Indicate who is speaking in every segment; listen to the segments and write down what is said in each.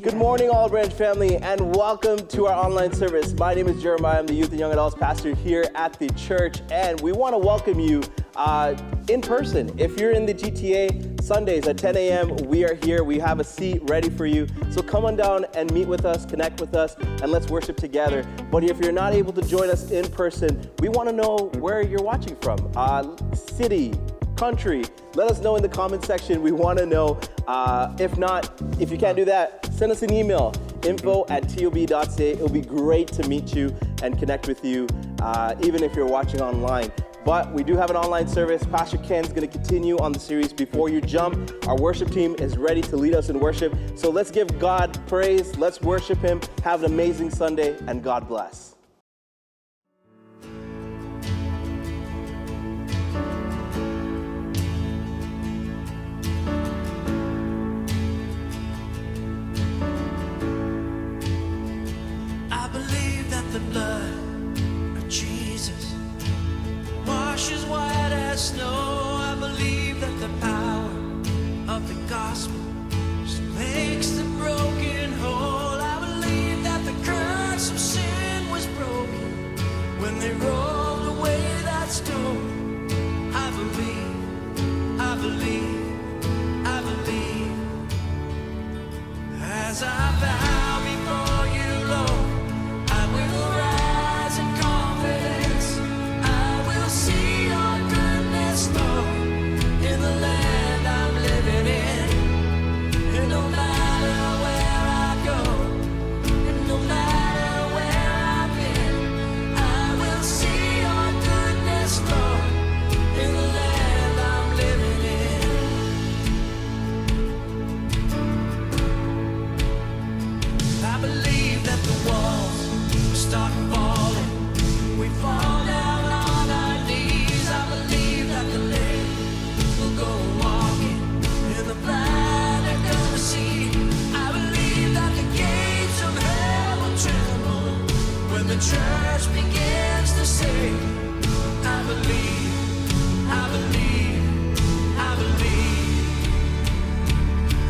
Speaker 1: Good morning, Olive Branch family, and welcome to our online service. My name is Jeremiah. I'm the Youth and Young Adults Pastor here at the church, and we want to welcome you in person. If you're in the GTA, Sundays at 10 a.m., we are here. We have a seat ready for you. So come on down and meet with us, connect with us, and let's worship together. But if you're not able to join us in person, we want to know where you're watching from. City, country, let us know in the comment section. We want to know. If you can't do that, send us an email, info@tob.ca. It'll be great to meet you and connect with you, even if you're watching online. But we do have an online service. Pastor Ken's going to continue on the series Before You Jump. Our worship team is ready to lead us in worship. So let's give God praise. Let's worship Him. Have an amazing Sunday, and God bless.
Speaker 2: The blood of Jesus washes white as snow. I believe that the power of the gospel makes the broken whole. I believe that the curse of sin was broken when they rolled away that stone. I believe, I believe, I believe. As I bow before you, Lord, church begins to sing. I believe, I believe, I believe.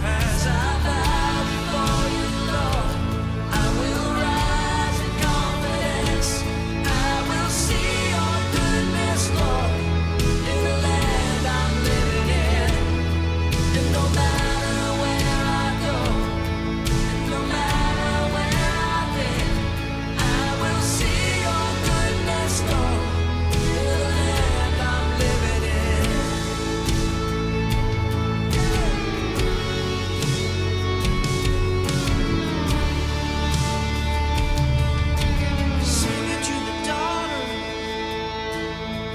Speaker 2: As I bow before you, Lord, I will rise in confidence. I will see your goodness, Lord, in the land I'm living in. And no matter where I go, and no matter where I've been, see your goodness, Lord, in the land I'm living in. Sing it to the daughter,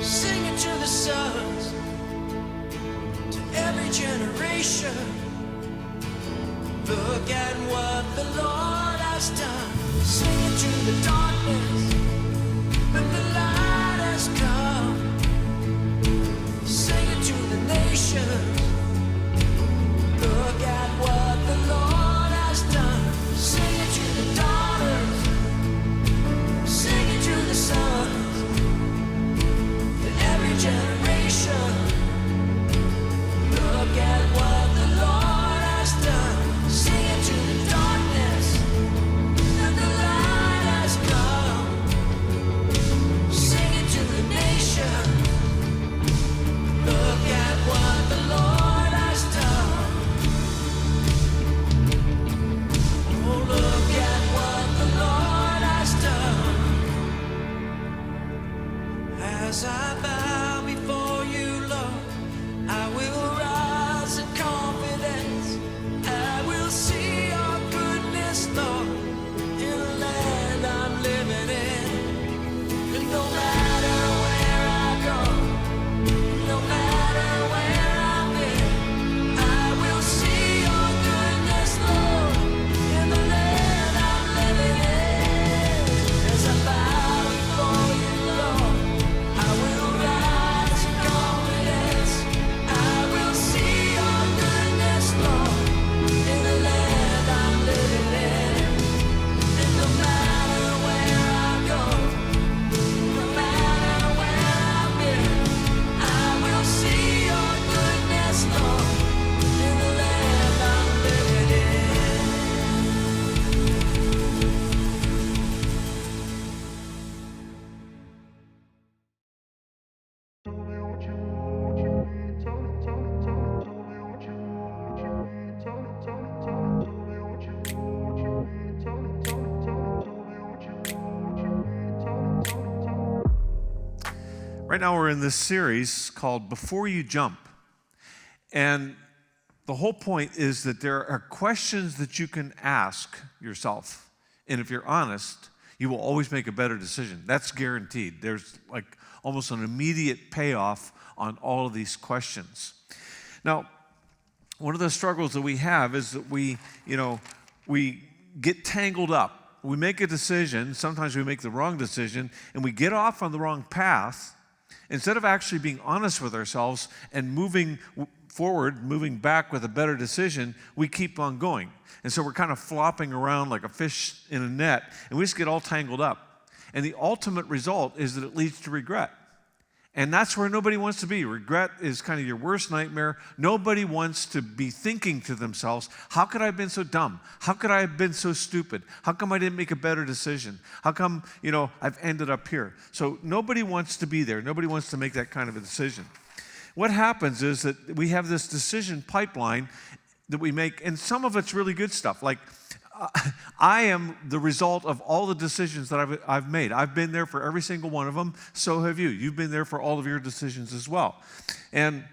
Speaker 2: sing it to the sons, to every generation. Look at what the Lord has done. Sing it to the darkness, when the light has come. Sing it to the nations. Look at what the Lord has done. Sing it to the daughters, sing it to the sons, to every generation. Look at what the Lord has done. Sing it to the darkness, and the light has come. Sing it to the nation. Look at what the Lord
Speaker 3: Right now we're in this series called Before You Jump. And the whole point is that there are questions that you can ask yourself. And if you're honest, you will always make a better decision. That's guaranteed. There's like almost an immediate payoff on all of these questions. Now, one of the struggles that we have is that we get tangled up. We make a decision, sometimes we make the wrong decision, and we get off on the wrong path. Instead of actually being honest with ourselves and moving forward, moving back with a better decision, we keep on going. And so we're kind of flopping around like a fish in a net, and we just get all tangled up. And the ultimate result is that it leads to regret. And that's where nobody wants to be. Regret is kind of your worst nightmare. Nobody wants to be thinking to themselves, how could I have been so dumb? How could I have been so stupid? How come I didn't make a better decision? How come, I've ended up here? So nobody wants to be there. Nobody wants to make that kind of a decision. What happens is that we have this decision pipeline that we make, and some of it's really good stuff. Like, I am the result of all the decisions that I've made. I've been there for every single one of them. So have you. You've been there for all of your decisions as well. And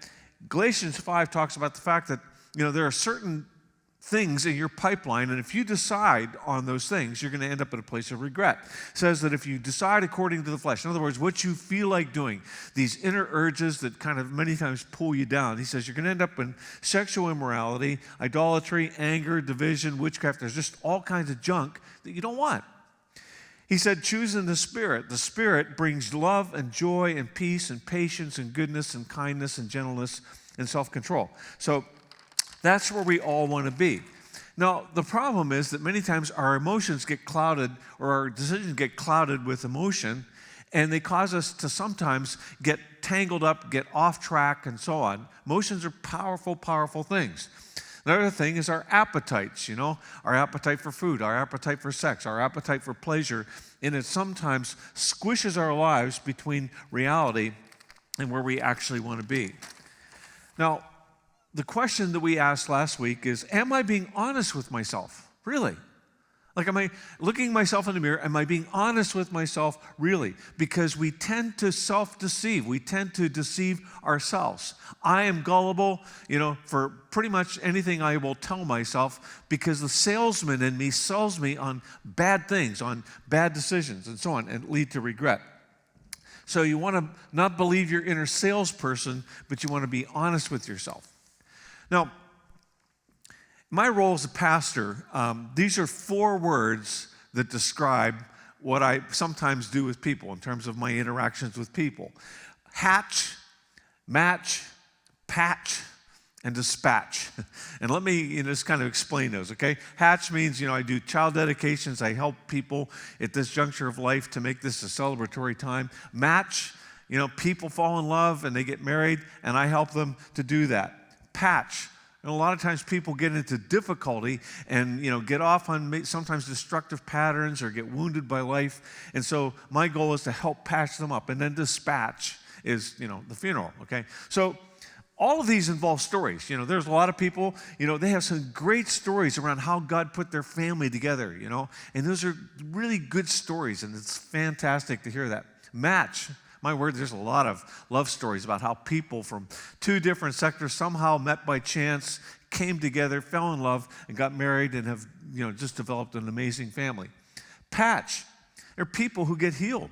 Speaker 3: Galatians 5 talks about the fact that, there are certain things in your pipeline, and if you decide on those things, you're going to end up at a place of regret. It says that if you decide according to the flesh, in other words, what you feel like doing, these inner urges that kind of many times pull you down, he says you're going to end up in sexual immorality, idolatry, anger, division, witchcraft. There's just all kinds of junk that you don't want. He said, choosing the Spirit. The Spirit brings love and joy and peace and patience and goodness and kindness and gentleness and self-control. So that's where we all want to be. Now, the problem is that many times our emotions get clouded, or our decisions get clouded with emotion, and they cause us to sometimes get tangled up, get off track, and so on. Emotions are powerful, powerful things. Another thing is our appetites, our appetite for food, our appetite for sex, our appetite for pleasure, and it sometimes squishes our lives between reality and where we actually want to be. Now, the question that we asked last week is, am I being honest with myself? Really? Like, am I looking myself in the mirror? Am I being honest with myself? Really? Because we tend to self-deceive. We tend to deceive ourselves. I am gullible, for pretty much anything I will tell myself, because the salesman in me sells me on bad things, on bad decisions, and so on, and lead to regret. So you want to not believe your inner salesperson, but you want to be honest with yourself. Now, my role as a pastor, these are 4 words that describe what I sometimes do with people in terms of my interactions with people. Hatch, match, patch, and dispatch. And let me just kind of explain those, okay? Hatch means, I do child dedications. I help people at this juncture of life to make this a celebratory time. Match, people fall in love and they get married, and I help them to do that. Patch. And a lot of times people get into difficulty and, get off on sometimes destructive patterns or get wounded by life. And so my goal is to help patch them up. And then dispatch is, the funeral, okay? So all of these involve stories. There's a lot of people, they have some great stories around how God put their family together, and those are really good stories, and it's fantastic to hear that. Match. My word, there's a lot of love stories about how people from 2 different sectors somehow met by chance, came together, fell in love, and got married and have, just developed an amazing family. Patch. There are people who get healed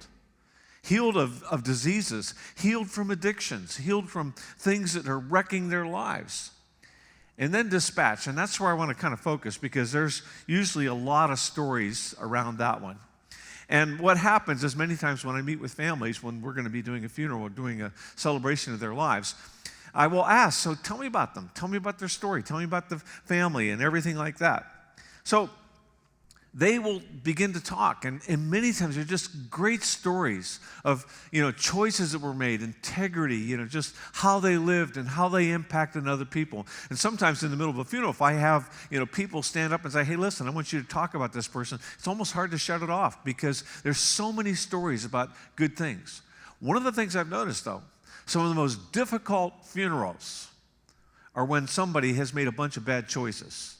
Speaker 3: of diseases, healed from addictions, healed from things that are wrecking their lives. And then dispatch, and that's where I want to kind of focus, because there's usually a lot of stories around that one. And what happens is many times when I meet with families, when we're going to be doing a funeral or doing a celebration of their lives, I will ask, so tell me about them. Tell me about their story. Tell me about the family and everything like that. So they will begin to talk, and many times they're just great stories of, choices that were made, integrity, just how they lived and how they impacted other people. And sometimes in the middle of a funeral, if I have, people stand up and say, hey, listen, I want you to talk about this person, it's almost hard to shut it off because there's so many stories about good things. One of the things I've noticed, though, some of the most difficult funerals are when somebody has made a bunch of bad choices.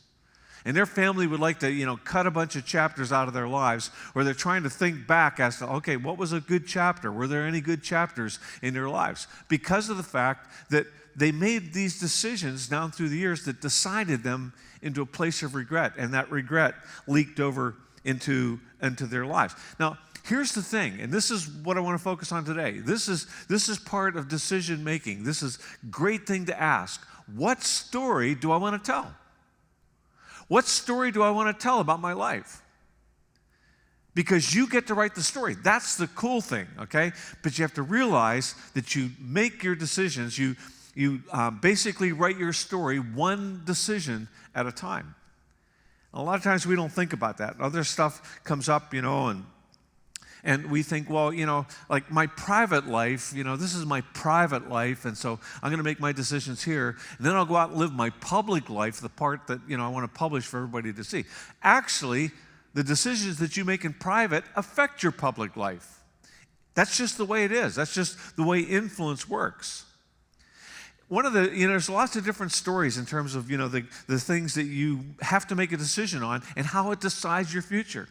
Speaker 3: And their family would like to, cut a bunch of chapters out of their lives, where they're trying to think back as to, okay, what was a good chapter? Were there any good chapters in their lives? Because of the fact that they made these decisions down through the years that decided them into a place of regret, and that regret leaked over into their lives. Now, here's the thing, and this is what I want to focus on today. This is part of decision making. This is a great thing to ask. What story do I want to tell? What story do I want to tell about my life? Because you get to write the story. That's the cool thing, okay? But you have to realize that you make your decisions. You basically write your story one decision at a time. A lot of times we don't think about that. Other stuff comes up, and we think, well, like my private life, this is my private life, and so I'm going to make my decisions here, and then I'll go out and live my public life, the part that, I want to publish for everybody to see. Actually, the decisions that you make in private affect your public life. That's just the way it is. That's just the way influence works. One of the, there's lots of different stories in terms of, the things that you have to make a decision on and how it decides your future.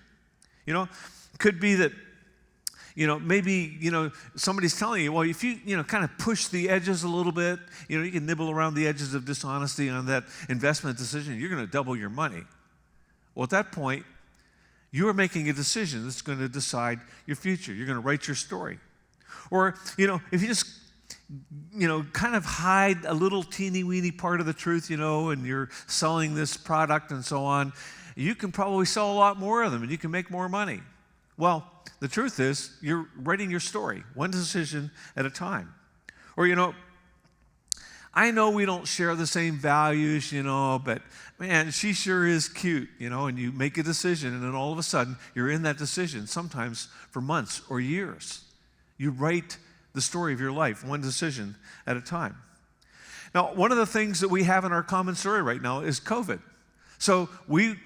Speaker 3: Could be that, maybe, somebody's telling you, well, if you, kind of push the edges a little bit, you can nibble around the edges of dishonesty on that investment decision, you're going to double your money. Well, at that point, you are making a decision that's going to decide your future. You're going to write your story. Or, if you just, kind of hide a little teeny-weeny part of the truth, and you're selling this product and so on, you can probably sell a lot more of them and you can make more money. Well, the truth is, you're writing your story, one decision at a time. Or, I know we don't share the same values, but man, she sure is cute, and you make a decision, and then all of a sudden, you're in that decision, sometimes for months or years. You write the story of your life, one decision at a time. Now, one of the things that we have in our common story right now is COVID. So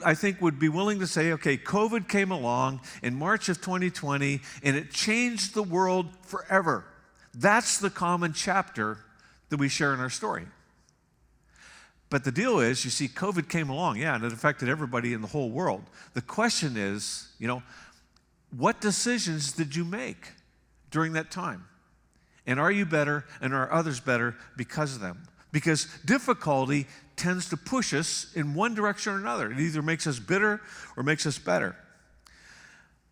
Speaker 3: I think, would be willing to say, okay, COVID came along in March of 2020, and it changed the world forever. That's the common chapter that we share in our story. But the deal is, you see, COVID came along, and it affected everybody in the whole world. The question is, what decisions did you make during that time? And are you better, and are others better because of them? Because difficulty tends to push us in one direction or another. It either makes us bitter or makes us better.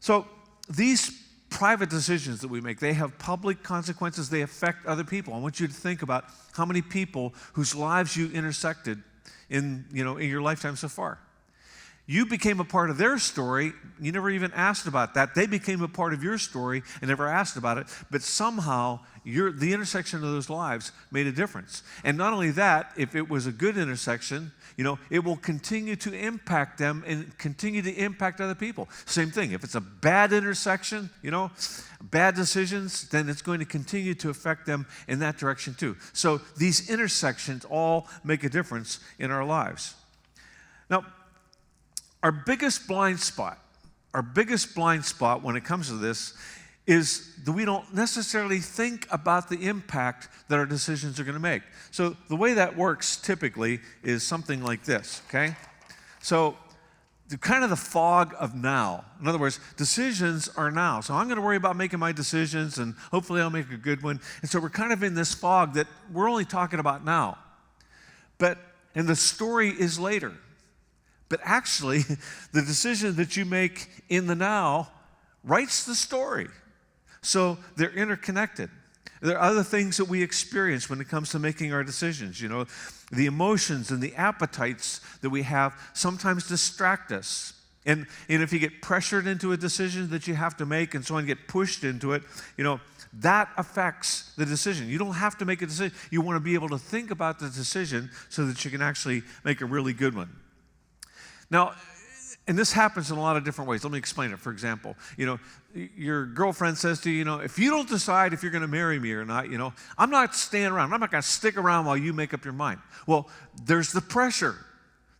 Speaker 3: So these private decisions that we make, they have public consequences. They affect other people. I want you to think about how many people whose lives you intersected in your lifetime so far. You became a part of their story. You never even asked about that. They became a part of your story and never asked about it. But somehow, the intersection of those lives made a difference. And not only that, if it was a good intersection, it will continue to impact them and continue to impact other people. Same thing. If it's a bad intersection, bad decisions, then it's going to continue to affect them in that direction too. So these intersections all make a difference in our lives. Now, our biggest blind spot when it comes to this is that we don't necessarily think about the impact that our decisions are going to make. So the way that works typically is something like this, okay? So kind of the fog of now. In other words, decisions are now. So I'm going to worry about making my decisions, and hopefully I'll make a good one. And so we're kind of in this fog that we're only talking about now. And the story is later. But actually, the decision that you make in the now writes the story. So they're interconnected. There are other things that we experience when it comes to making our decisions. The emotions and the appetites that we have sometimes distract us. And if you get pressured into a decision that you have to make and so on, get pushed into it, that affects the decision. You don't have to make a decision. You want to be able to think about the decision so that you can actually make a really good one. Now, and this happens in a lot of different ways. Let me explain it. For example, your girlfriend says to you, if you don't decide if you're going to marry me or not, I'm not staying around. I'm not going to stick around while you make up your mind. Well, there's the pressure.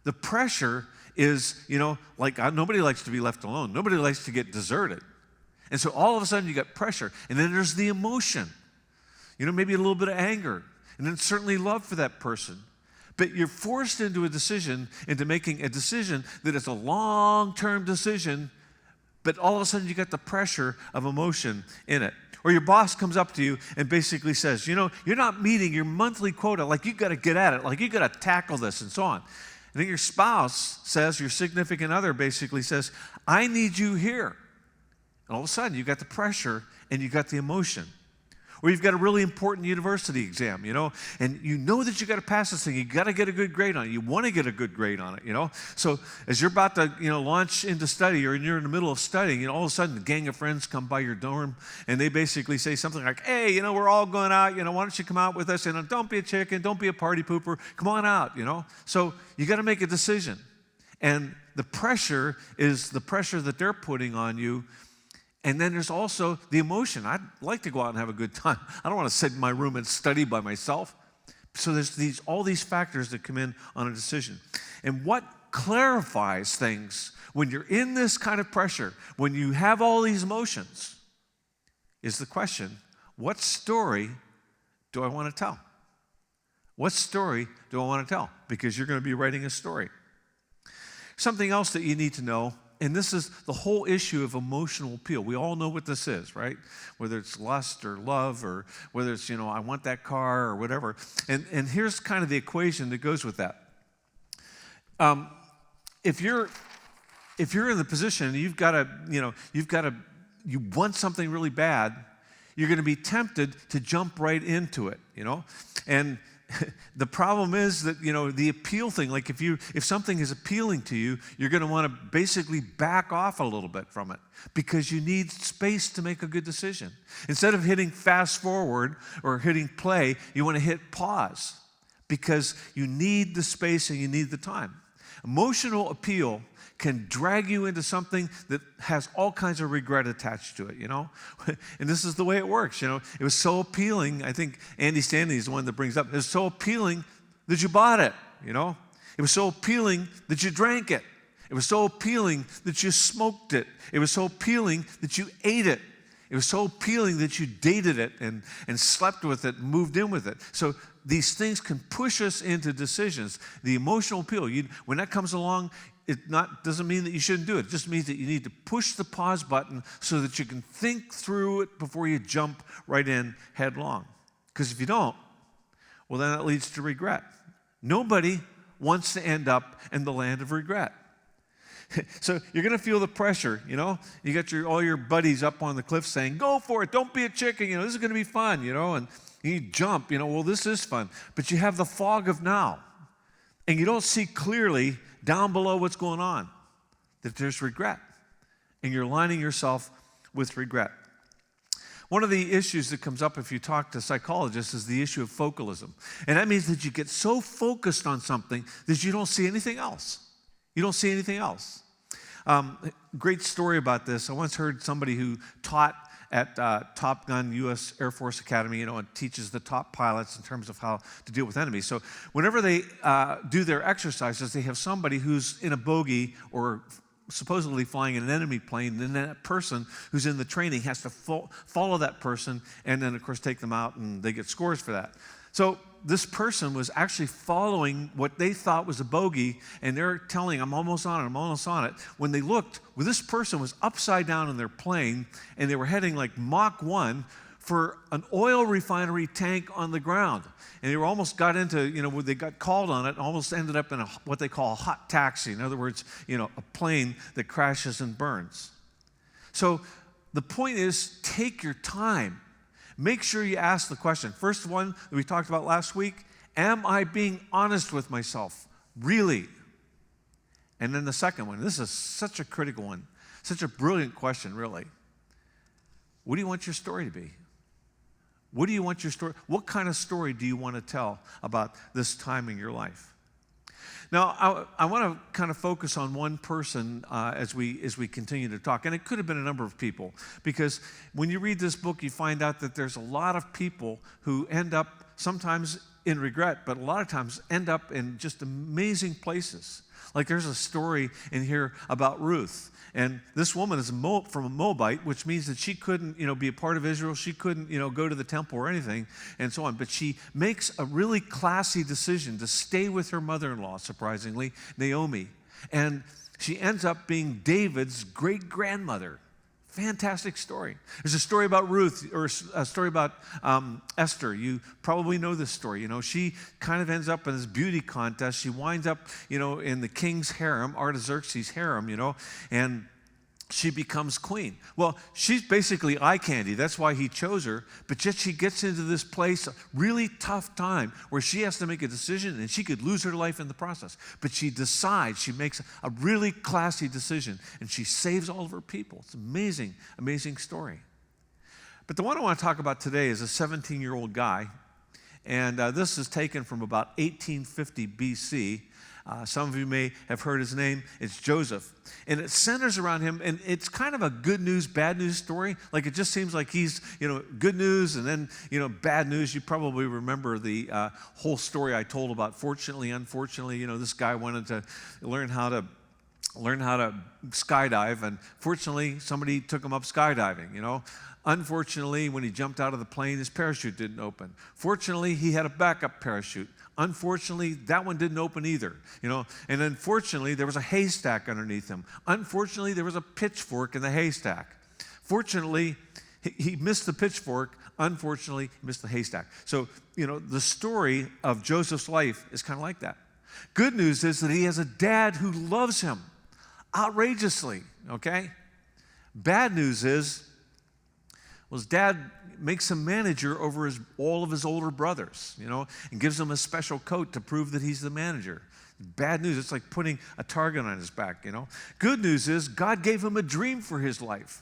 Speaker 3: The pressure is, nobody likes to be left alone. Nobody likes to get deserted. And so all of a sudden you got pressure. And then there's the emotion, maybe a little bit of anger. And then certainly love for that person. But you're forced into making a decision that is a long-term decision, but all of a sudden you got the pressure of emotion in it. Or your boss comes up to you and basically says, you're not meeting your monthly quota, like you got to get at it, like you got to tackle this and so on. And then your spouse says, your significant other basically says, I need you here. And all of a sudden you got the pressure and you got the emotion. Or you've got a really important university exam, and you know that you got to pass this thing. You got to get a good grade on it. You want to get a good grade on it, So as you're about to, launch into study, or you're in the middle of studying, all of a sudden a gang of friends come by your dorm, and they basically say something like, hey, we're all going out, why don't you come out with us? And don't be a chicken, don't be a party pooper, come on out, So you got to make a decision. And the pressure is the pressure that they're putting on you. And then there's also the emotion. I'd like to go out and have a good time. I don't want to sit in my room and study by myself. So there's all these factors that come in on a decision. And what clarifies things when you're in this kind of pressure, when you have all these emotions, is the question, what story do I want to tell? What story do I want to tell? Because you're going to be writing a story. Something else that you need to know, and this is the whole issue of emotional appeal. We all know what this is, right? Whether it's lust or love, or whether it's, I want that car or whatever. And here's kind of the equation that goes with that. If you're in the position and you want something really bad, you're going to be tempted to jump right into it, And the problem is that, the appeal thing, like if something is appealing to you, you're going to want to basically back off a little bit from it because you need space to make a good decision. Instead of hitting fast forward or hitting play, you want to hit pause because you need the space and you need the time. Emotional appeal can drag you into something that has all kinds of regret attached to it, And this is the way it works, It was so appealing. I think Andy Stanley is the one that brings up, it was so appealing that you bought it, It was so appealing that you drank it. It was so appealing that you smoked it. It was so appealing that you ate it. It was so appealing that you dated it and slept with it and moved in with it. So these things can push us into decisions. The emotional appeal, when that comes along, doesn't mean that you shouldn't do it. It just means that you need to push the pause button so that you can think through it before you jump right in headlong. Because if you don't, well, then that leads to regret. Nobody wants to end up in the land of regret. So you're going to feel the pressure, You got all your buddies up on the cliff saying, go for it, don't be a chicken, this is going to be fun, And you jump, well, this is fun. But you have the fog of now. And you don't see clearly down below what's going on, that there's regret. And you're lining yourself with regret. One of the issues that comes up if you talk to psychologists is the issue of focalism. And that means that you get so focused on something that you don't see anything else. You don't see anything else. Great story about this. I once heard somebody who taught at Top Gun U.S. Air Force Academy, and teaches the top pilots in terms of how to deal with enemies. So whenever they do their exercises, they have somebody who's in a bogey or supposedly flying in an enemy plane, and then that person who's in the training has to follow that person and then, of course, take them out, and they get scores for that. So this person was actually following what they thought was a bogey, and they're telling, I'm almost on it, I'm almost on it. When they looked, well, this person was upside down in their plane, and they were heading like Mach 1 for an oil refinery tank on the ground. And they were almost got into, when they got called on it, almost ended up in what they call a hot taxi. In other words, a plane that crashes and burns. So the point is, take your time. Make sure you ask the question. First one that we talked about last week, am I being honest with myself? Really? And then the second one, this is such a critical one, such a brilliant question, really. What do you want your story to be? What do you want your story? What kind of story do you want to tell about this time in your life? Now, I want to kind of focus on one person as we continue to talk, and it could have been a number of people, because when you read this book, you find out that there's a lot of people who end up sometimes in regret, but a lot of times end up in just amazing places. Like there's a story in here about Ruth. And this woman is from a Moabite, which means that she couldn't, be a part of Israel. She couldn't, go to the temple or anything and so on. But she makes a really classy decision to stay with her mother-in-law, surprisingly, Naomi. And she ends up being David's great-grandmother. Fantastic story. There's a story about Ruth, or a story about Esther. You probably know this story. She kind of ends up in this beauty contest. She winds up, in the king's harem, Artaxerxes' harem, and she becomes queen. Well, she's basically eye candy. That's why he chose her. But yet she gets into this place, a really tough time, where she has to make a decision, and she could lose her life in the process. But she decides, she makes a really classy decision, and she saves all of her people. It's an amazing, amazing story. But the one I want to talk about today is a 17-year-old guy, and this is taken from about 1850 BC. Some of you may have heard his name. It's Joseph. And it centers around him, and it's kind of a good news, bad news story. Like it just seems like he's, good news and then, bad news. You probably remember the whole story I told about fortunately, unfortunately. This guy wanted to learn how to skydive, and fortunately, somebody took him up skydiving, Unfortunately, when he jumped out of the plane, his parachute didn't open. Fortunately, he had a backup parachute. Unfortunately, that one didn't open either, And unfortunately, there was a haystack underneath him. Unfortunately, there was a pitchfork in the haystack. Fortunately, he missed the pitchfork. Unfortunately, he missed the haystack. So, the story of Joseph's life is kind of like that. Good news is that he has a dad who loves him outrageously, okay? Bad news is, his dad makes him manager over all of his older brothers, and gives him a special coat to prove that he's the manager. Bad news, it's like putting a target on his back, Good news is God gave him a dream for his life.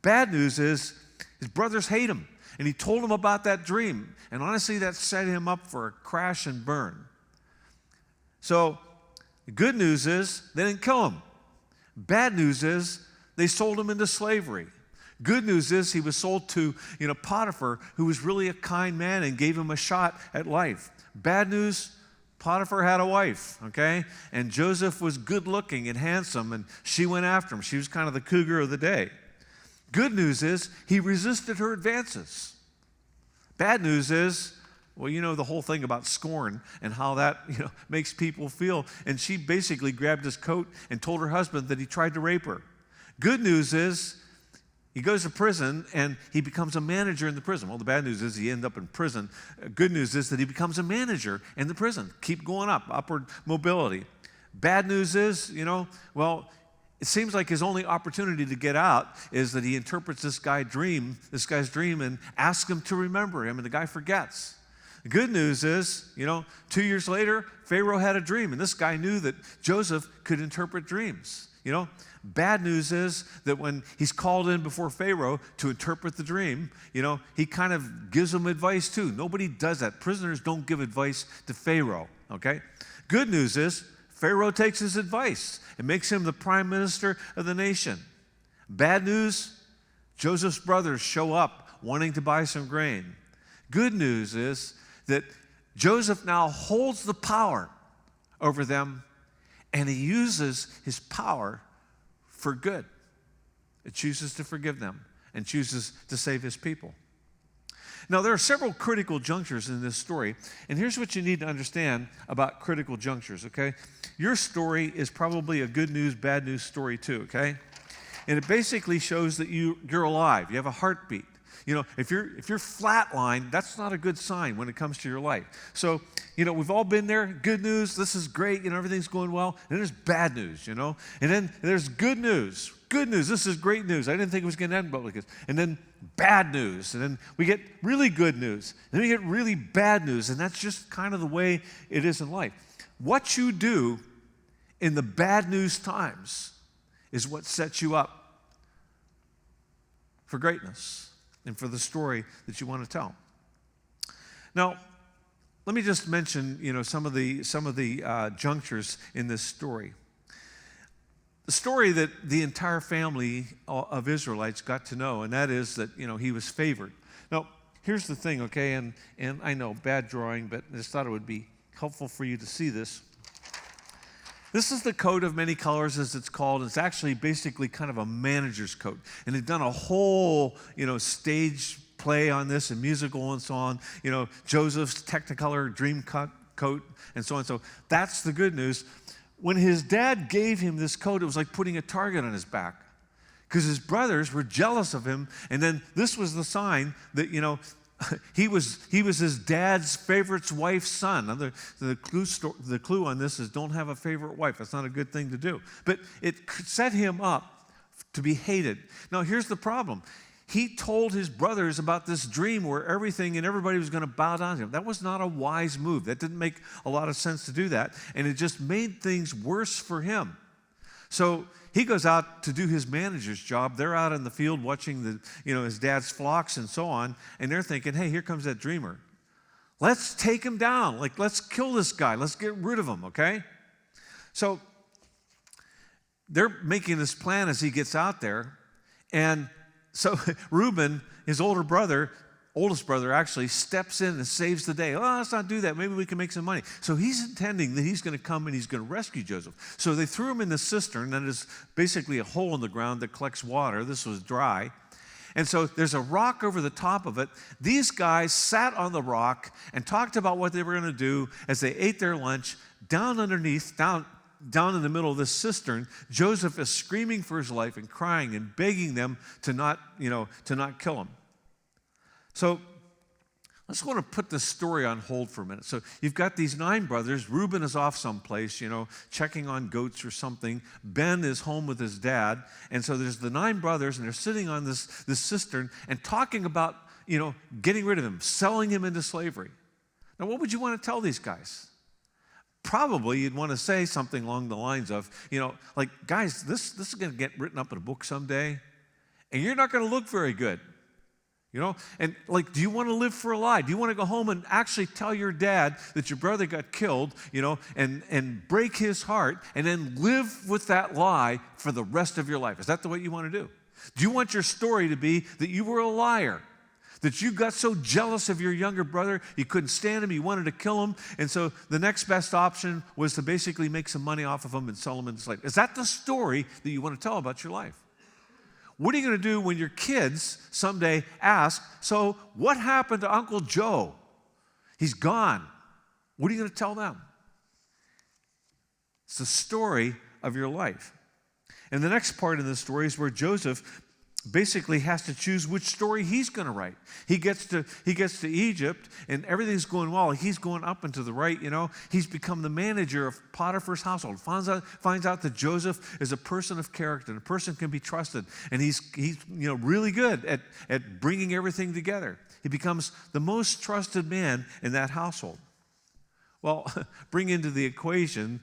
Speaker 3: Bad news is his brothers hate him, and he told them about that dream. And honestly, that set him up for a crash and burn. So the good news is they didn't kill him. Bad news is they sold him into slavery. Good news is he was sold to, Potiphar, who was really a kind man and gave him a shot at life. Bad news, Potiphar had a wife, okay? And Joseph was good looking and handsome, and she went after him. She was kind of the cougar of the day. Good news is he resisted her advances. Bad news is, well, the whole thing about scorn and how that, makes people feel. And she basically grabbed his coat and told her husband that he tried to rape her. Good news is, he goes to prison, and he becomes a manager in the prison. Well, the bad news is he ends up in prison. Good news is that he becomes a manager in the prison. Keep going up, upward mobility. Bad news is, it seems like his only opportunity to get out is that he interprets this guy's dream, and asks him to remember him, and the guy forgets. The good news is, 2 years later, Pharaoh had a dream, and this guy knew that Joseph could interpret dreams. Bad news is that when he's called in before Pharaoh to interpret the dream, he kind of gives him advice too. Nobody does that. Prisoners don't give advice to Pharaoh, okay? Good news is Pharaoh takes his advice and makes him the prime minister of the nation. Bad news, Joseph's brothers show up wanting to buy some grain. Good news is that Joseph now holds the power over them, and he uses his power for good. It chooses to forgive them and chooses to save his people. Now, there are several critical junctures in this story, and here's what you need to understand about critical junctures, okay? Your story is probably a good news, bad news story too, okay? And it basically shows that you're alive. You have a heartbeat. If you're flatlined, that's not a good sign when it comes to your life. So, we've all been there. Good news, this is great, everything's going well. And then there's bad news, And then there's good news. Good news, this is great news. I didn't think it was going to end like this. And then bad news. And then we get really good news. And then we get really bad news. And that's just kind of the way it is in life. What you do in the bad news times is what sets you up for greatness and for the story that you want to tell. Now, let me just mention, some of the junctures in this story. The story that the entire family of Israelites got to know, and that is that, he was favored. Now, here's the thing, okay, and I know, bad drawing, but I just thought it would be helpful for you to see this. This is the coat of many colors, as it's called. It's actually basically kind of a manager's coat. And they've done a whole, stage play on this and musical and so on. Joseph's Technicolor dream coat and so on. So that's the good news. When his dad gave him this coat, it was like putting a target on his back, because his brothers were jealous of him. And then this was the sign that, he was his dad's favorite wife's son. Now the clue on this is don't have a favorite wife. That's not a good thing to do. But it set him up to be hated. Now here's the problem. He told his brothers about this dream where everything and everybody was going to bow down to him. That was not a wise move. That didn't make a lot of sense to do that. And it just made things worse for him. So he goes out to do his manager's job. They're out in the field watching his dad's flocks and so on, and they're thinking, hey, here comes that dreamer. Let's take him down. Let's kill this guy. Let's get rid of him, okay? So they're making this plan as he gets out there, and so Reuben, his oldest brother actually steps in and saves the day. Oh, let's not do that. Maybe we can make some money. So he's intending that he's going to come and he's going to rescue Joseph. So they threw him in the cistern that is basically a hole in the ground that collects water. This was dry. And so there's a rock over the top of it. These guys sat on the rock and talked about what they were going to do as they ate their lunch. Down underneath, down in the middle of this cistern, Joseph is screaming for his life and crying and begging them to not kill him. So let's want to put this story on hold for a minute. So you've got these 9 brothers. Reuben is off someplace, checking on goats or something. Ben is home with his dad. And so there's the 9 brothers, and they're sitting on this cistern and talking about, getting rid of him, selling him into slavery. Now, what would you want to tell these guys? Probably you'd want to say something along the lines of, guys, this is going to get written up in a book someday, and you're not going to look very good. And do you want to live for a lie? Do you want to go home and actually tell your dad that your brother got killed, and break his heart and then live with that lie for the rest of your life? Is that the way you want to do? Do you want your story to be that you were a liar? That you got so jealous of your younger brother, you couldn't stand him, you wanted to kill him, and so the next best option was to basically make some money off of him and sell him into slavery? Is that the story that you want to tell about your life? What are you going to do when your kids someday ask, so what happened to Uncle Joe? He's gone. What are you going to tell them? It's the story of your life. And the next part of the story is where Joseph basically has to choose which story he's going to write. He gets to Egypt, and everything's going well. He's going up and to the right, He's become the manager of Potiphar's household. Finds out that Joseph is a person of character, and a person can be trusted, and he's really good at bringing everything together. He becomes the most trusted man in that household. Well, bring into the equation,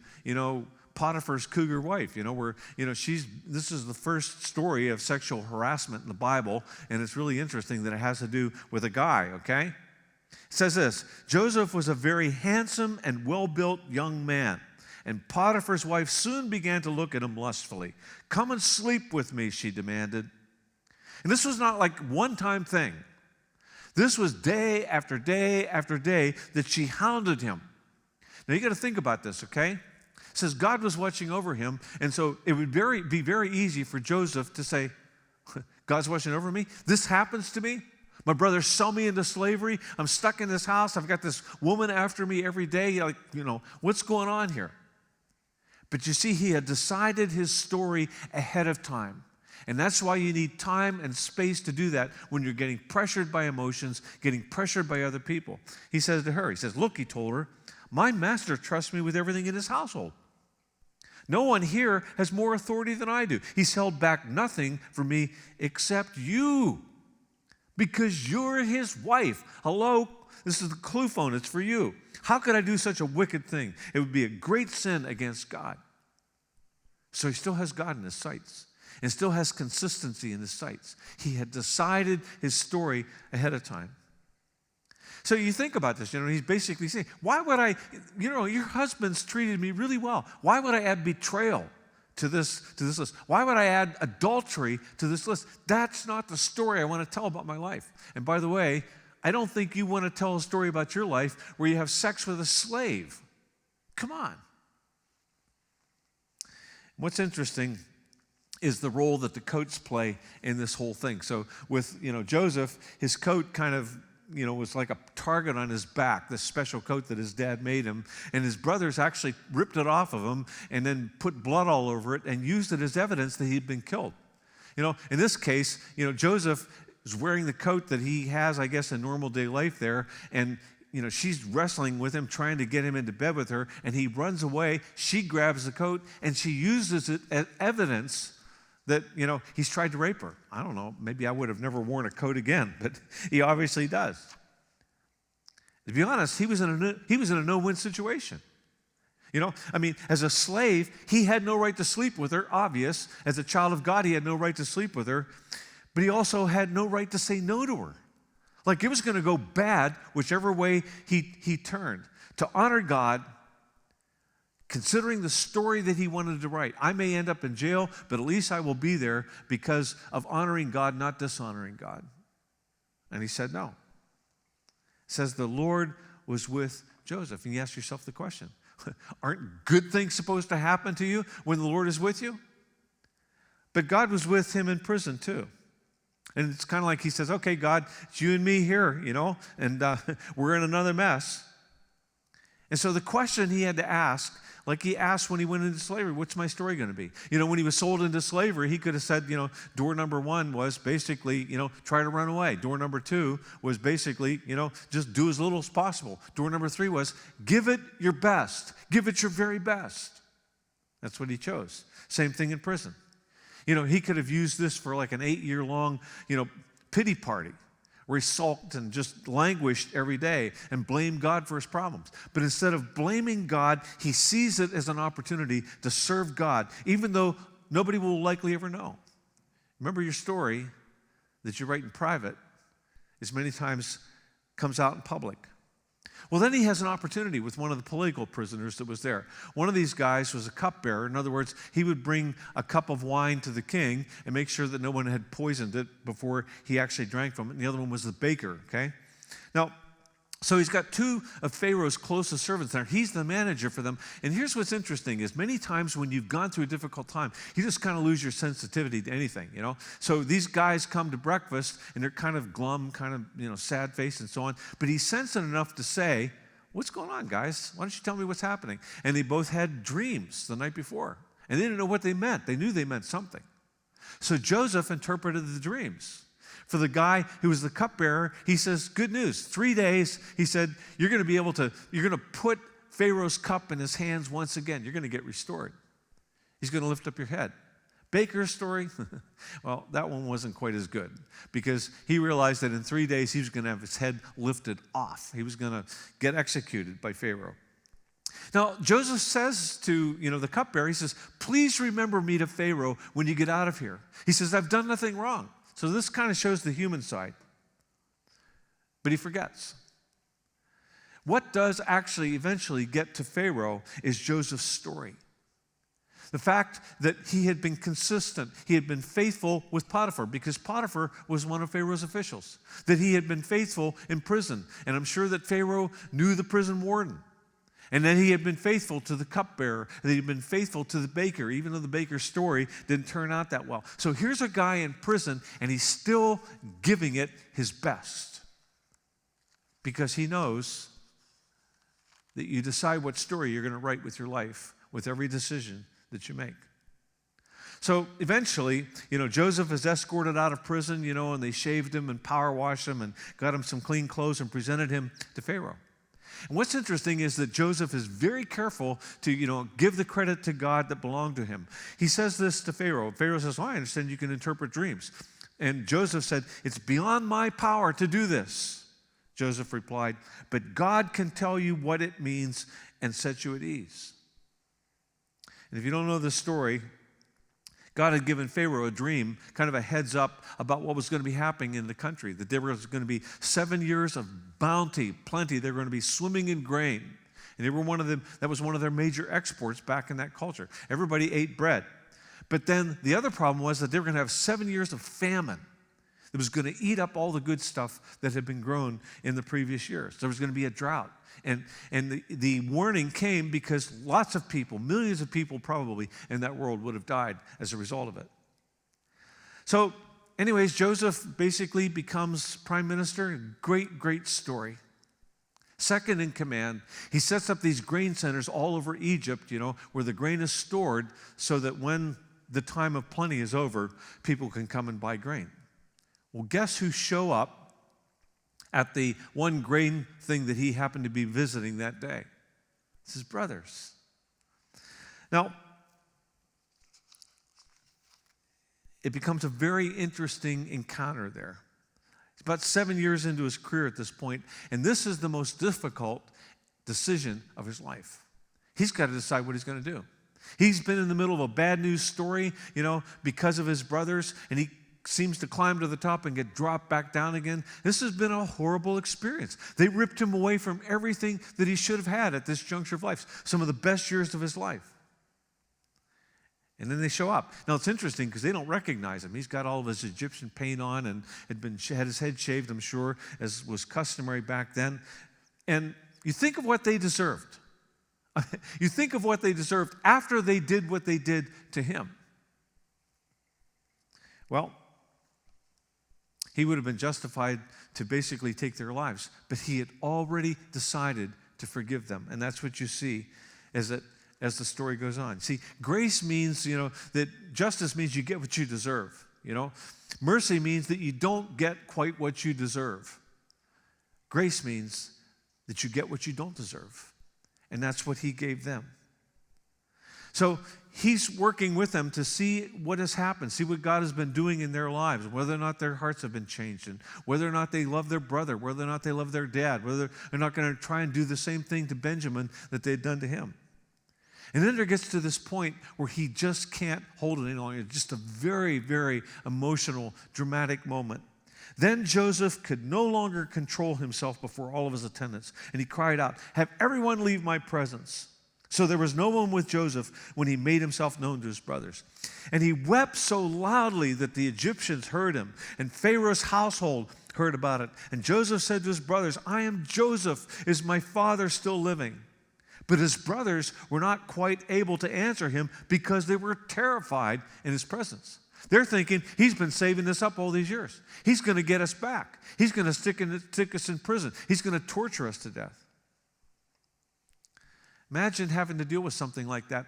Speaker 3: Potiphar's cougar wife, where, this is the first story of sexual harassment in the Bible, and it's really interesting that it has to do with a guy, okay? It says this: Joseph was a very handsome and well-built young man, and Potiphar's wife soon began to look at him lustfully. Come and sleep with me, she demanded. And this was not like one-time thing. This was day after day after day that she hounded him. Now, you got to think about this, okay? It says God was watching over him, and so it would be very easy for Joseph to say, God's watching over me? This happens to me? My brothers sell me into slavery. I'm stuck in this house. I've got this woman after me every day. What's going on here? But you see, he had decided his story ahead of time. And that's why you need time and space to do that when you're getting pressured by emotions, getting pressured by other people. He says to her, look, he told her, my master trusts me with everything in his household. No one here has more authority than I do. He's held back nothing from me except you, because you're his wife. Hello, this is the clue phone. It's for you. How could I do such a wicked thing? It would be a great sin against God. So he still has God in his sights and still has consistency in his sights. He had decided his story ahead of time. So you think about this, he's basically saying, why would I, your husband's treated me really well. Why would I add betrayal to this list? Why would I add adultery to this list? That's not the story I want to tell about my life. And by the way, I don't think you want to tell a story about your life where you have sex with a slave. Come on. What's interesting is the role that the coats play in this whole thing. So with, Joseph, his coat kind of, was like a target on his back, this special coat that his dad made him. And his brothers actually ripped it off of him and then put blood all over it and used it as evidence that he'd been killed. In this case, Joseph is wearing the coat that he has, I guess, in normal day life there. And, she's wrestling with him, trying to get him into bed with her. And he runs away. She grabs the coat and she uses it as evidence that, he's tried to rape her. I don't know, maybe I would have never worn a coat again, but he obviously does. To be honest, he was in a no-win situation. As a slave, he had no right to sleep with her, obvious. As a child of God, he had no right to sleep with her, but he also had no right to say no to her. Like, it was going to go bad whichever way he turned. To honor God, considering the story that he wanted to write. I may end up in jail, but at least I will be there because of honoring God, not dishonoring God. And he said no. It says the Lord was with Joseph. And you ask yourself the question, aren't good things supposed to happen to you when the Lord is with you? But God was with him in prison too. And it's kind of like he says, okay, God, it's you and me here, and we're in another mess. And so the question he had to ask, like he asked when he went into slavery, what's my story going to be? When he was sold into slavery, he could have said, door number 1 was basically, try to run away. Door number 2 was basically, just do as little as possible. Door number 3 was give it your best. Give it your very best. That's what he chose. Same thing in prison. He could have used this for like an 8-year-long, pity party, where he sulked and just languished every day and blamed God for his problems. But instead of blaming God, he sees it as an opportunity to serve God, even though nobody will likely ever know. Remember, your story that you write in private is many times comes out in public. Well, then he has an opportunity with one of the political prisoners that was there. One of these guys was a cupbearer. In other words, he would bring a cup of wine to the king and make sure that no one had poisoned it before he actually drank from it. And the other one was the baker, okay? Now, so he's got 2 of Pharaoh's closest servants there. He's the manager for them. And here's what's interesting is many times when you've gone through a difficult time, you just kind of lose your sensitivity to anything, So these guys come to breakfast and they're kind of glum, kind of, sad face and so on. But he's sensitive enough to say, what's going on, guys? Why don't you tell me what's happening? And they both had dreams the night before. And they didn't know what they meant. They knew they meant something. So Joseph interpreted the dreams. For the guy who was the cupbearer, he says, good news. 3 days, he said, you're going to put Pharaoh's cup in his hands once again. You're going to get restored. He's going to lift up your head. Baker's story, well, that one wasn't quite as good because he realized that in 3 days he was going to have his head lifted off. He was going to get executed by Pharaoh. Now, Joseph says to, the cupbearer, he says, please remember me to Pharaoh when you get out of here. He says, I've done nothing wrong. So this kind of shows the human side. But he forgets. What does actually eventually get to Pharaoh is Joseph's story. The fact that he had been consistent, he had been faithful with Potiphar because Potiphar was one of Pharaoh's officials, that he had been faithful in prison. And I'm sure that Pharaoh knew the prison warden. And that he had been faithful to the cupbearer, that he had been faithful to the baker, even though the baker's story didn't turn out that well. So here's a guy in prison, and he's still giving it his best because he knows that you decide what story you're going to write with your life, with every decision that you make. So eventually, Joseph is escorted out of prison, and they shaved him and power washed him and got him some clean clothes and presented him to Pharaoh. And what's interesting is that Joseph is very careful to, give the credit to God that belonged to him. He says this to Pharaoh. Pharaoh says, I understand you can interpret dreams. And Joseph said, it's beyond my power to do this. Joseph replied, but God can tell you what it means and set you at ease. And if you don't know this story, God had given Pharaoh a dream, kind of a heads up about what was going to be happening in the country, that there was going to be 7 years of bounty, plenty. They were going to be swimming in grain. And they were that was one of their major exports back in that culture. Everybody ate bread. But then the other problem was that they were going to have 7 years of famine. It was going to eat up all the good stuff that had been grown in the previous years. There was going to be a drought. And the warning came because lots of people, millions of people probably in that world would have died as a result of it. So anyways, Joseph basically becomes prime minister. Great, great story. Second in command, he sets up these grain centers all over Egypt, where the grain is stored so that when the time of plenty is over, people can come and buy grain. Well, guess who show up at the one grain thing that he happened to be visiting that day? It's his brothers. Now, it becomes a very interesting encounter there. He's about 7 years into his career at this point, and this is the most difficult decision of his life. He's got to decide what he's going to do. He's been in the middle of a bad news story, because of his brothers, and he seems to climb to the top and get dropped back down again. This has been a horrible experience. They ripped him away from everything that he should have had at this juncture of life, some of the best years of his life. And then they show up. Now, it's interesting because they don't recognize him. He's got all of his Egyptian paint on and had his head shaved, I'm sure, as was customary back then. And you think of what they deserved. You think of what they deserved after they did what they did to him. Well, he would have been justified to basically take their lives, but he had already decided to forgive them. And that's what you see as the story goes on. See, grace means, that justice means you get what you deserve, Mercy means that you don't get quite what you deserve. Grace means that you get what you don't deserve. And that's what he gave them. So he's working with them to see what has happened, see what God has been doing in their lives, whether or not their hearts have been changed, and whether or not they love their brother, whether or not they love their dad, whether they're not going to try and do the same thing to Benjamin that they'd done to him. And then there gets to this point where he just can't hold it any longer. It's just a very, very emotional, dramatic moment. Then Joseph could no longer control himself before all of his attendants, and he cried out, "Have everyone leave my presence." So there was no one with Joseph when he made himself known to his brothers. And he wept so loudly that the Egyptians heard him, and Pharaoh's household heard about it. And Joseph said to his brothers, "I am Joseph. Is my father still living?" But his brothers were not quite able to answer him because they were terrified in his presence. They're thinking, he's been saving this up all these years. He's going to get us back. He's going to stick us in prison. He's going to torture us to death. Imagine having to deal with something like that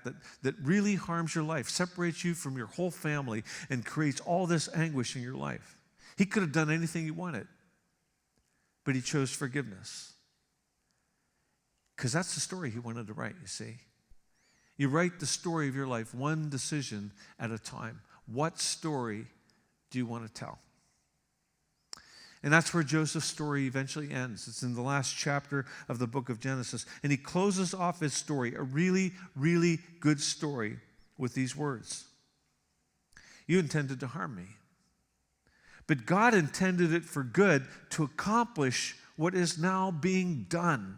Speaker 3: really harms your life, separates you from your whole family, and creates all this anguish in your life. He could have done anything he wanted, but he chose forgiveness. Because that's the story he wanted to write, you see. You write the story of your life one decision at a time. What story do you want to tell? And that's where Joseph's story eventually ends. It's in the last chapter of the book of Genesis. And he closes off his story, a really, really good story, with these words. "You intended to harm me, but God intended it for good to accomplish what is now being done,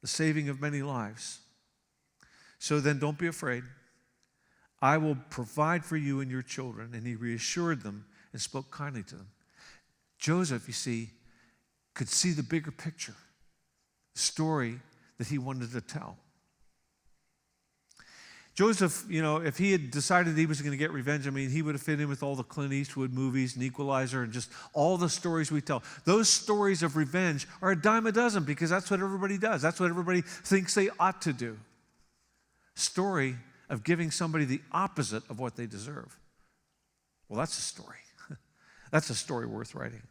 Speaker 3: the saving of many lives. So then don't be afraid. I will provide for you and your children." And he reassured them and spoke kindly to them. Joseph, you see, could see the bigger picture, the story that he wanted to tell. Joseph, if he had decided he was going to get revenge, he would have fit in with all the Clint Eastwood movies and Equalizer and just all the stories we tell. Those stories of revenge are a dime a dozen because that's what everybody does. That's what everybody thinks they ought to do. Story of giving somebody the opposite of what they deserve. Well, that's a story. That's a story worth writing.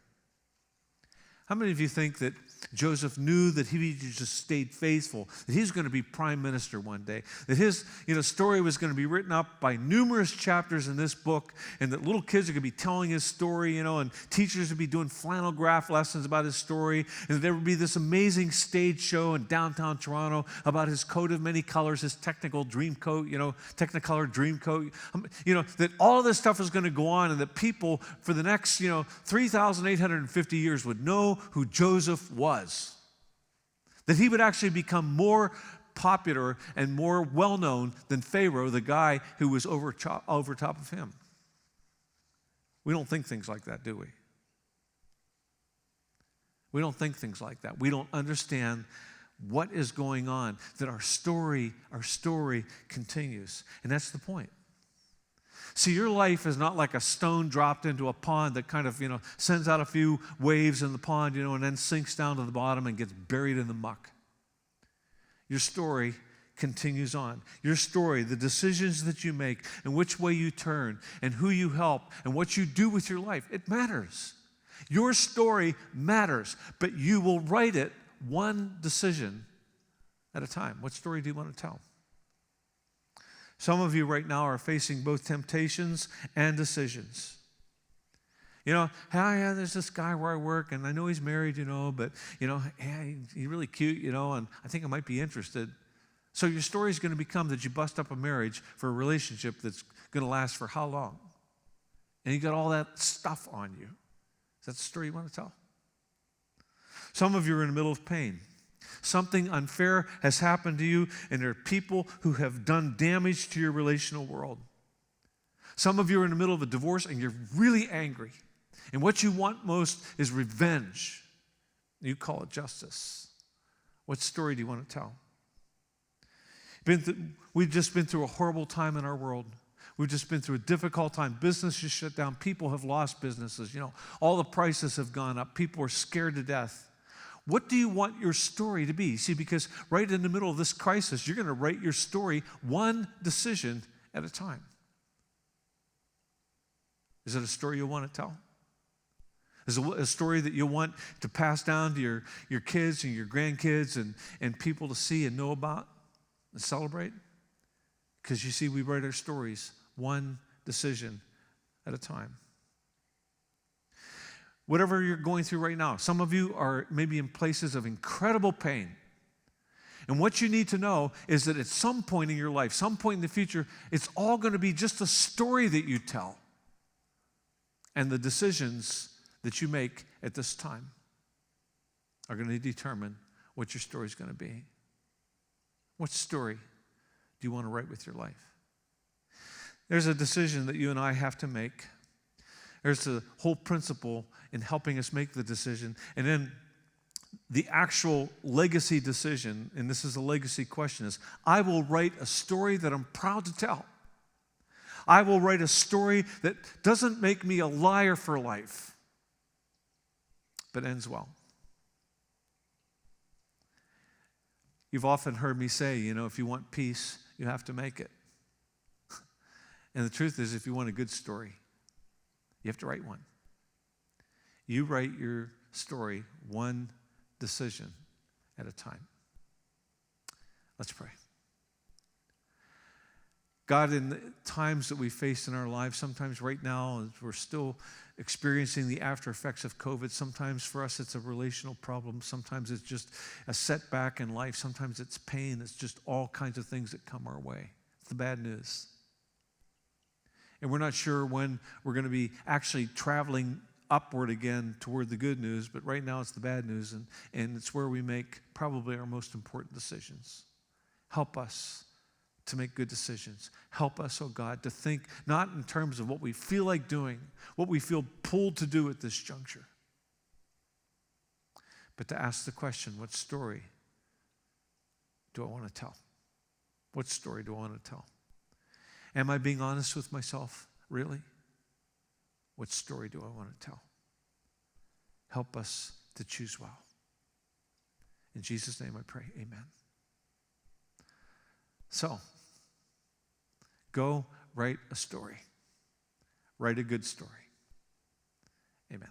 Speaker 3: How many of you think that Joseph knew that he just stayed faithful, that he was going to be prime minister one day, that his story was going to be written up by numerous chapters in this book, and that little kids are going to be telling his story, and teachers would be doing flannel graph lessons about his story, and that there would be this amazing stage show in downtown Toronto about his coat of many colors, his Technicolor dream coat, that all of this stuff was going to go on, and that people for the next, 3,850 years would know who Joseph was. That he would actually become more popular and more well-known than Pharaoh, the guy who was over top of him. We don't think things like that, do we? We don't think things like that. We don't understand what is going on, that our story continues. And that's the point. See, your life is not like a stone dropped into a pond that kind of, sends out a few waves in the pond, and then sinks down to the bottom and gets buried in the muck. Your story continues on. Your story, the decisions that you make and which way you turn and who you help and what you do with your life, it matters. Your story matters, but you will write it one decision at a time. What story do you want to tell? Some of you right now are facing both temptations and decisions. Hey, there's this guy where I work, and I know he's married, but, hey, he's really cute, and I think I might be interested. So your story is going to become that you bust up a marriage for a relationship that's going to last for how long? And you got all that stuff on you. Is that the story you want to tell? Some of you are in the middle of pain. Something unfair has happened to you, and there are people who have done damage to your relational world. Some of you are in the middle of a divorce, and you're really angry. And what you want most is revenge. You call it justice. What story do you want to tell? We've just been through a horrible time in our world. We've just been through a difficult time. Businesses shut down. People have lost businesses. All the prices have gone up. People are scared to death. What do you want your story to be? See, because right in the middle of this crisis, you're going to write your story one decision at a time. Is it a story you want to tell? Is it a story that you want to pass down to your kids and your grandkids and people to see and know about and celebrate? Because you see, we write our stories one decision at a time. Whatever you're going through right now, some of you are maybe in places of incredible pain. And what you need to know is that at some point in your life, some point in the future, it's all going to be just a story that you tell. And the decisions that you make at this time are going to determine what your story is going to be. What story do you want to write with your life? There's a decision that you and I have to make. There's a whole principle in helping us make the decision. And then the actual legacy decision, and this is a legacy question, is I will write a story that I'm proud to tell. I will write a story that doesn't make me a liar for life, but ends well. You've often heard me say, if you want peace, you have to make it. And the truth is, if you want a good story, you have to write one. You write your story one decision at a time. Let's pray. God, in the times that we face in our lives, sometimes right now, as we're still experiencing the after effects of COVID, sometimes for us it's a relational problem, sometimes it's just a setback in life, sometimes it's pain, it's just all kinds of things that come our way. It's the bad news. And we're not sure when we're going to be actually traveling upward again toward the good news, but right now it's the bad news, and it's where we make probably our most important decisions. Help us to make good decisions. Help us, oh God, to think not in terms of what we feel like doing, what we feel pulled to do at this juncture, but to ask the question, what story do I want to tell? What story do I want to tell? Am I being honest with myself? Really? What story do I want to tell? Help us to choose well. In Jesus' name I pray, amen. So, go write a story. Write a good story. Amen.